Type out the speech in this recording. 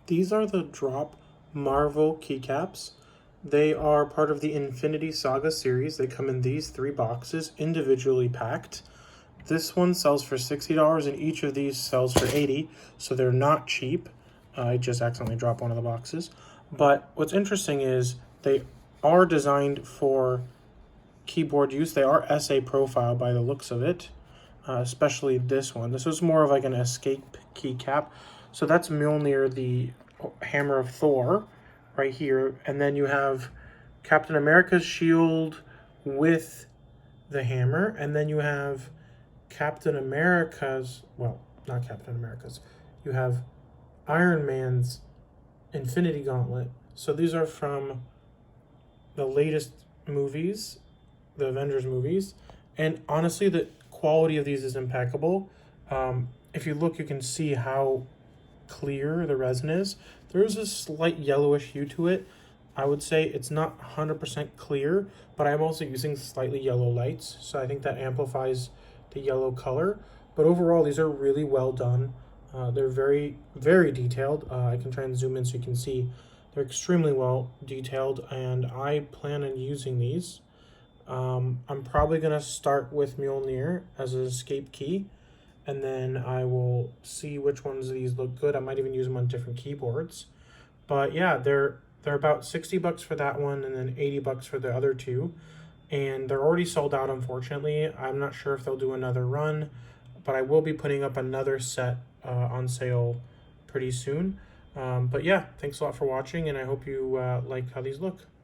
These are the Drop Marvel keycaps. They are part of the Infinity Saga series. They come in these 3 boxes, individually packed. This one sells for $60 and each of these sells for $80, so they're not cheap. I just accidentally dropped one of the boxes. But what's interesting is they are designed for keyboard use. They are SA profile by the looks of it, especially this one. This was more of like an escape keycap. So that's Mjolnir, the hammer of Thor, right here. And then you have Captain America's shield with the hammer. And then you have Captain America's, well, not Captain America's. You have Iron Man's Infinity Gauntlet. So these are from the latest movies, the Avengers movies. And honestly, the quality of these is impeccable. If you look, you can see how clear the resin is. There is a slight yellowish hue to it. I would say it's not 100% clear, but I'm also using slightly yellow lights, so I think that amplifies the yellow color. But overall, these are really well done. They're very, very detailed. I can try and zoom in so you can see. They're extremely well detailed, and I plan on using these. I'm probably going to start with Mjolnir as an escape key, and then I will see which ones of these look good. I might even use them on different keyboards. But yeah, they're about $60 for that one, and then $80 for the other two. And they're already sold out, unfortunately. I'm not sure if they'll do another run, but I will be putting up another set on sale pretty soon. But yeah, thanks a lot for watching, and I hope you like how these look.